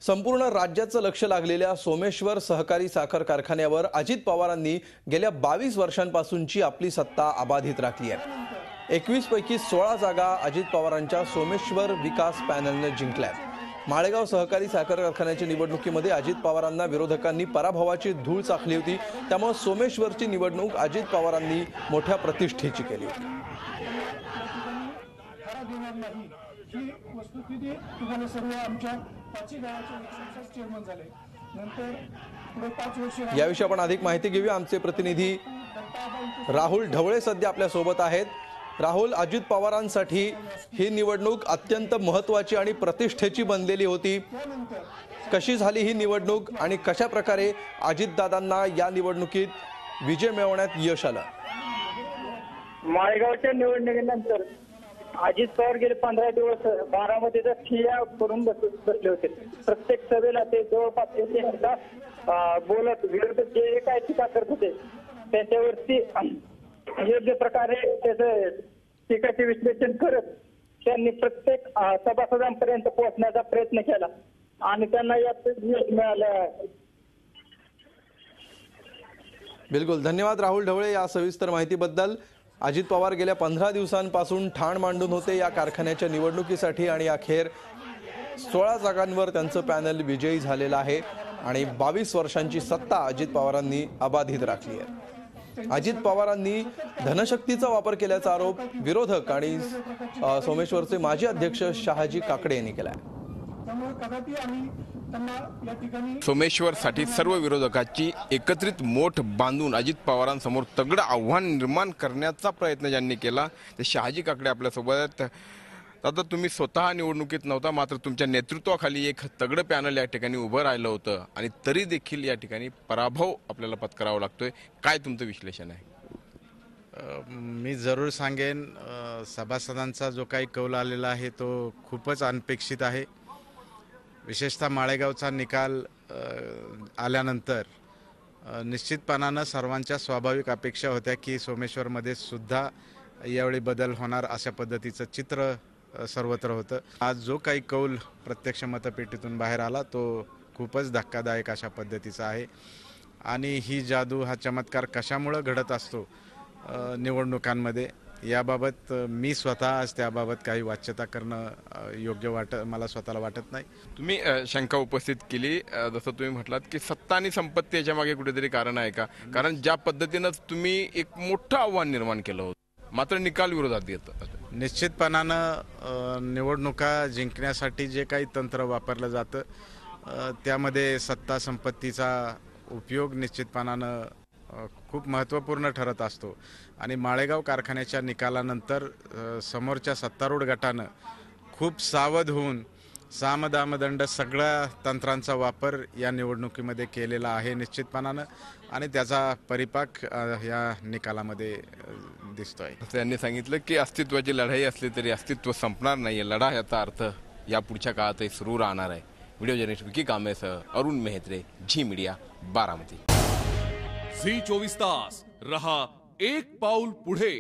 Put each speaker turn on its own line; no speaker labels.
संपूर्ण राज्याचं लक्ष लागलेल्या सोमेश्वर सहकारी साखर कारखान्यावर अजित पवारांनी गेल्या 22 वर्षांपासूनची आपली सत्ता अबाधित राखली आहे। 21 पैकी 16 जागा अजित पवारांच्या सोमेश्वर विकास पॅनलने जिंकल्या। माळेगाव सहकारी साखर कारखान्याच्या निवडणुकीमध्ये अजित पवारांना विरोधकांनी पराभवाची धूळ चाखली होती, त्यामुळे सोमेश्वरची निवडणूक अजित पवारांनी मोठ्या प्रतिष्ठेची केली होती। याविषयी आपण अधिक माहिती घेऊया। आमचे प्रतिनिधी राहुल ढवळे सध्या आपल्या सोबत आहेत। राहुल, अजित पवारांसाठी ही निवडणूक अत्यंत महत्त्वाची आणि प्रतिष्ठेची बनलेली होती। कशी झाली ही निवडणूक आणि कशा प्रकारे अजितदादांना या निवडणुकीत विजय मिळवण्यात यश आलं?
माळेगावच्या निवडणुकीनंतर अजित पवार गेले 15 दिवस बारामतीचा ठिय्या करून बसले होते। प्रत्येक सभेला ते जवळपास बोलत विरोधक जे काय टीका करत होते त्याच्यावरती योग्य प्रकारे त्याचं टीकाचे विश्लेषण करत त्यांनी प्रत्येक सभासदांपर्यंत पोहोचण्याचा प्रयत्न केला आणि त्यांना यात यश मिळालं।
बिलकुल, धन्यवाद राहुल ढवळे या सविस्तर माहितीबद्दल। अजित पवार गेल्या 15 दिवसांपासून ठाण मांडून होते या कारखान्याच्या निवडणुकीसाठी आणि अखेर 16 जागांवर त्यांचं पॅनल विजयी झालेलं आहे आणि 22 वर्षांची सत्ता अजित पवारांनी अबाधित राखली आहे। अजित पवारांनी धनशक्तीचा वापर केल्याचा आरोप विरोधक आणि सोमेश्वरचे माजी अध्यक्ष शहाजी काकडे यांनी केला आहे।
सोमेश्वरसाठी सर्व विरोधकांची एकत्रित मोठ बांधून अजित पवारांसमोर तगडं आव्हान निर्माण करण्याचा प्रयत्न ज्यांनी केला ते शहाजी काकडे आपल्यासोबत। आता तुम्ही स्वतः निवडणुकीत नव्हता, मात्र तुमच्या नेतृत्वाखाली एक तगडं पॅनल या ठिकाणी उभं राहिलं होतं आणि तरी देखील या ठिकाणी पराभव आपल्याला पत्करावा लागतोय। काय तुमचं विश्लेषण आहे?
मी जरूर सांगेन, सभासदांचा जो काही कौल आलेला आहे तो खूपच अनपेक्षित आहे। विशेषतः माळेगावचा निकाल आल्यानंतर निश्चितपणानं सर्वांच्या स्वाभाविक अपेक्षा होत्या की सोमेश्वरमध्ये सुद्धा यावेळी बदल होणार अशा पद्धतीचं चित्र सर्वत्र होतं। आज जो काही कौल प्रत्यक्ष मतपेटीतून बाहेर आला तो खूपच धक्कादायक अशा पद्धतीचा आहे आणि ही जादू हा चमत्कार कशामुळे घडत असतो निवडणुकांमध्ये याबाबत मी स्वतः आज त्याबाबत काही वाच्यता करणं योग्य मला स्वतःला वाटत नाही।
तुम्ही शंका उपस्थित केली, जसं तुम्ही म्हटलात की सत्ता आणि संपत्ती याच्या मागे कुठेतरी कारण आहे का? कारण ज्या पद्धतीनं तुम्ही एक मोठं आव्हान निर्माण केलं होतं मात्र निकाल विरोधात येतात।
निश्चितपणानं निवडणुका जिंकण्यासाठी जे काही तंत्र वापरलं जातं त्यामध्ये सत्ता संपत्तीचा उपयोग निश्चितपणानं खूप महत्त्वपूर्ण ठरत असतो आणि माळेगाव कारखान्याच्या निकालानंतर समोरच्या सत्तारूढ गटानं खूप सावध होऊन सामदामदंड सगळ्या तंत्रांचा वापर या निवडणुकीमध्ये केलेला आहे निश्चितपणानं आणि त्याचा परिपाक या निकालामध्ये दिसतोय।
त्यांनी सांगितलं की अस्तित्वाची लढाई असली तरी अस्तित्व संपणार नाही, लढा याचा अर्थ या पुढच्या काळातही सुरू राहणार आहे। व्हिडिओ जर्नलिस्ट विकी कांबळेसह अरुण मेहत्रे, झी मीडिया, बारामती।
झी 24 तास रहा एक पाऊल पुढे।